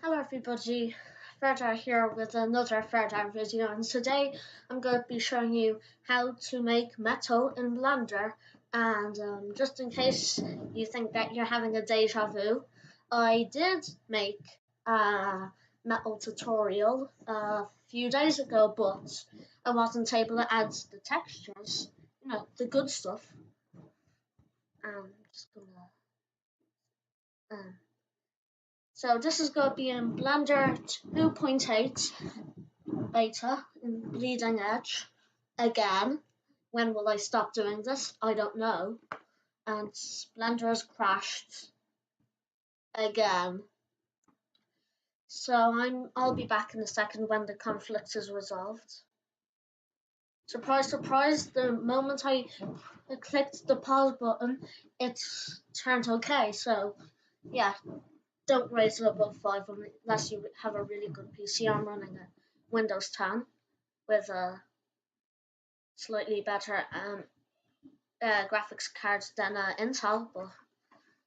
Hello everybody, Ferdar here with another Ferdar video, and today I'm going to be showing you how to make metal in Blender. And just in case you think that you're having a deja vu, I did make a metal tutorial a few days ago, but I wasn't able to add the textures, the good stuff. I'm just gonna So this is going to be in Blender 2.8 beta in Bleeding Edge. Again, when will I stop doing this? I don't know. And Blender has crashed again. So I'll be back in a second when the conflict is resolved. Surprise, surprise, the moment I clicked the pause button, it turned okay. So yeah, don't raise it above 5 unless you have a really good PC. I'm running a Windows 10 with a slightly better graphics card than Intel, but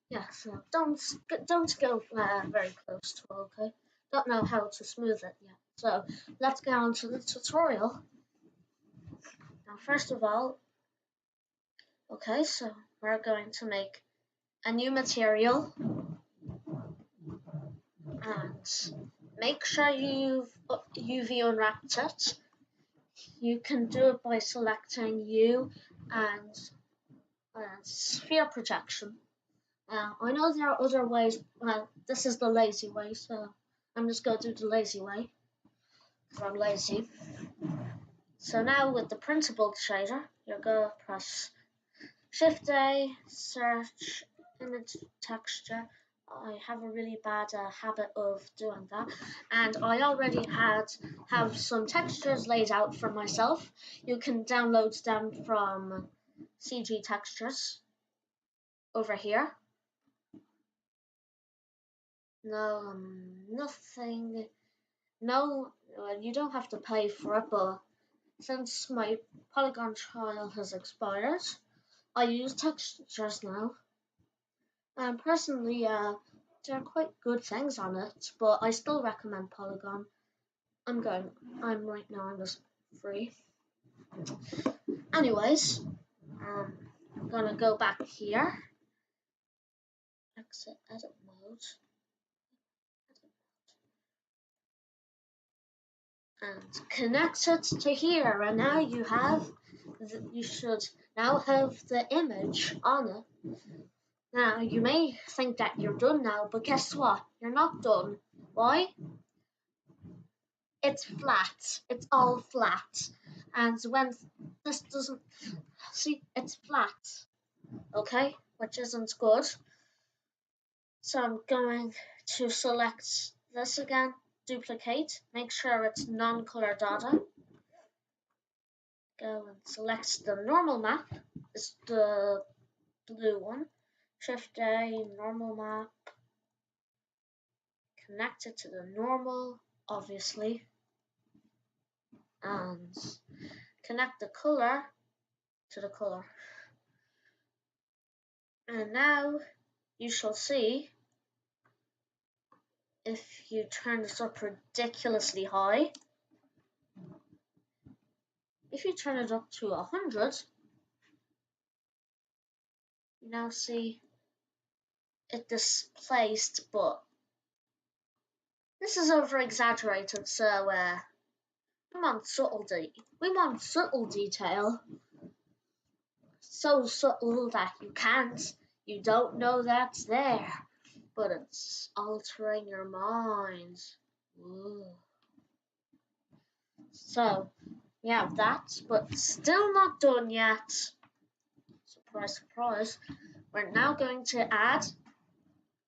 yeah, so don't go very close to it, okay? Don't know how to smooth it yet. So let's get on to the tutorial. Now, first of all, okay, so we're going to make a new material and make sure you've UV unwrapped it. You can do it by selecting U and sphere projection. I know there are other ways. Well, this is the lazy way, so I'm just going to do the lazy way because I'm lazy. So now with the printable shader, you're going to press Shift A, search image texture. I have a really bad habit of doing that, and I already have some textures laid out for myself. You can download them from CG Textures over here. No, nothing. No, you don't have to pay for it, but since my polygon trial has expired, I use textures now. And personally, there are quite good things on it, but I still recommend Polygon. I'm just free. Anyways, I'm gonna go back here. Exit edit mode. And connect it to here, and now you should now have the image on it. Now you may think that you're done now, but guess what? You're not done. Why? It's flat. It's all flat. And when this doesn't see, it's flat. Okay, which isn't good. So I'm going to select this again, duplicate, make sure it's non-color data. Go and select the normal map. It's the blue one. Shift A, normal map. Connect it to the normal, obviously. And connect the color to the color. And now you shall see, if you turn this up ridiculously high, if you turn it up to 100, you now see it displaced, but this is over exaggerated, so we want subtle detail. So subtle that you don't know that's there, but it's altering your mind. Ooh. So we have that, but still not done yet. Surprise, surprise. We're now going to add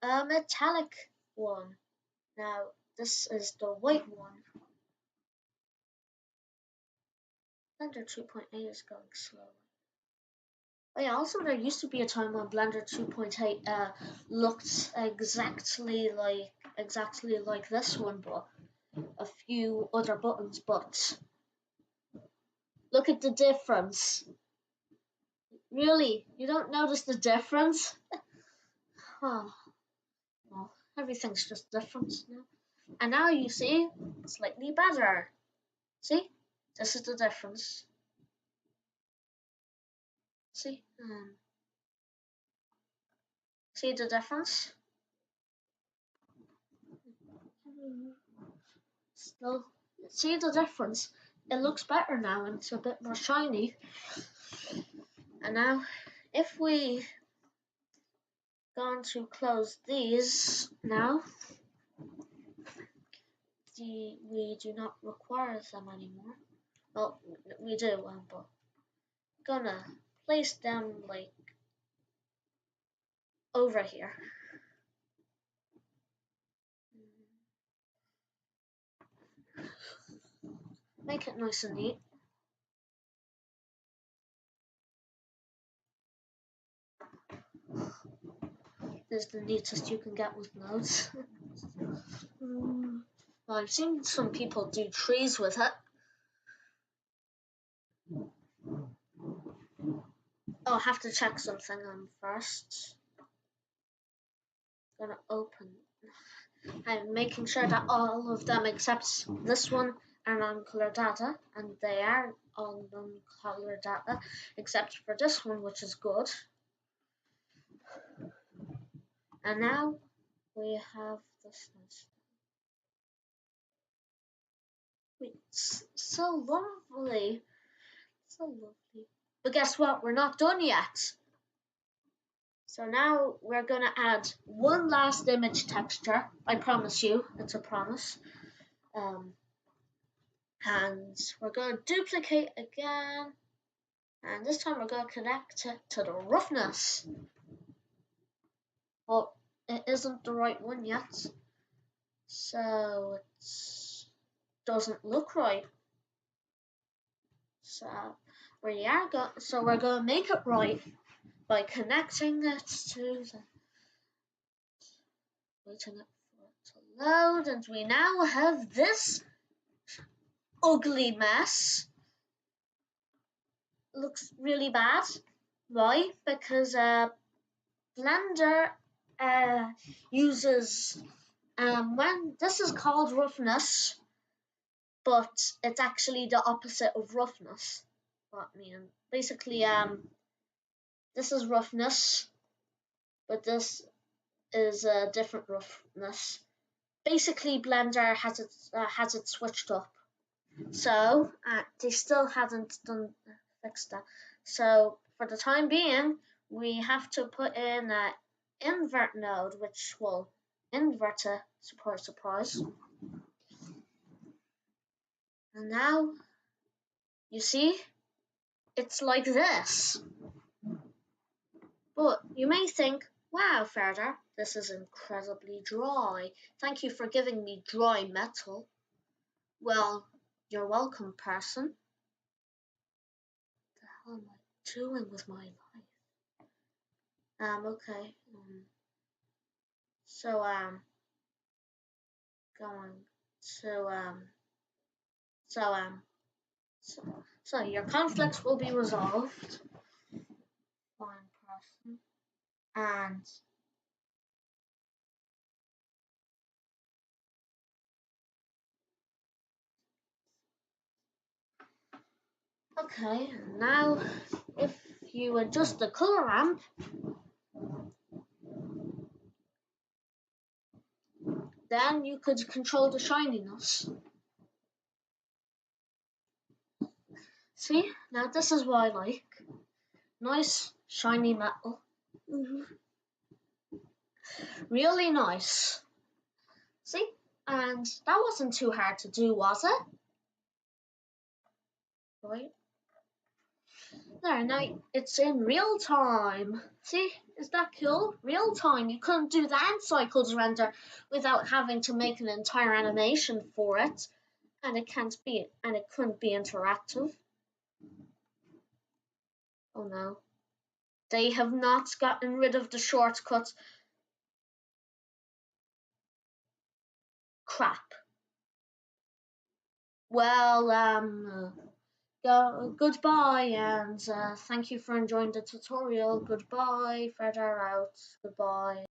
a metallic one. Now this is the white one. Blender 2.8 is going slow. Oh yeah, also there used to be a time when Blender 2.8 looked exactly like this one, but a few other buttons, but look at the difference. Really, you don't notice the difference? Oh, well, everything's just different now. And now you see slightly better. See, this is the difference. See, see the difference? Still, see the difference? It looks better now and it's a bit more shiny. And now, if we going to close these now, we do not require them anymore. Well, we do, but gonna place them like over here. Make it nice and neat. This is the neatest you can get with nodes. Well, I've seen some people do trees with it. Oh, I have to check something first. Gonna open. I'm making sure that all of them except this one are non-color data, and they are all non-color data except for this one, which is good. And now we have this. It's so lovely. So lovely. But guess what? We're not done yet. So now we're going to add one last image texture. I promise you, it's a promise. And we're going to duplicate again. And this time we're going to connect it to the roughness. But it isn't the right one yet. So it doesn't look right. So we're going to make it right by connecting it to the waiting for it to load, and we now have this ugly mess. Looks really bad. Why? Because Blender uses when this is called roughness, but it's actually the opposite of roughness. What I mean, basically, this is roughness, but this is a different roughness. Basically, Blender has it switched up, so they still hadn't fixed that. So for the time being, we have to put in an invert node, which will invert it. Surprise, surprise. And now you see, it's like this. But you may think, wow, Ferdar, this is incredibly dry. Thank you for giving me dry metal. Well, you're welcome, person. What the hell am I doing with my life? Okay. So, going to, so your conflicts will be resolved. Fine, person. And okay, now if you adjust the color ramp, then you could control the shininess. See, now this is what I like. Nice shiny metal. Really nice. See, and that wasn't too hard to do, was it? Right. There, now it's in real time. See, is that cool? Real time. You couldn't do that in Cycles Render without having to make an entire animation for it, and it couldn't be interactive. Oh no. They have not gotten rid of the shortcut. Crap. Well, goodbye, and thank you for enjoying the tutorial. Goodbye, Ferdar out. Goodbye.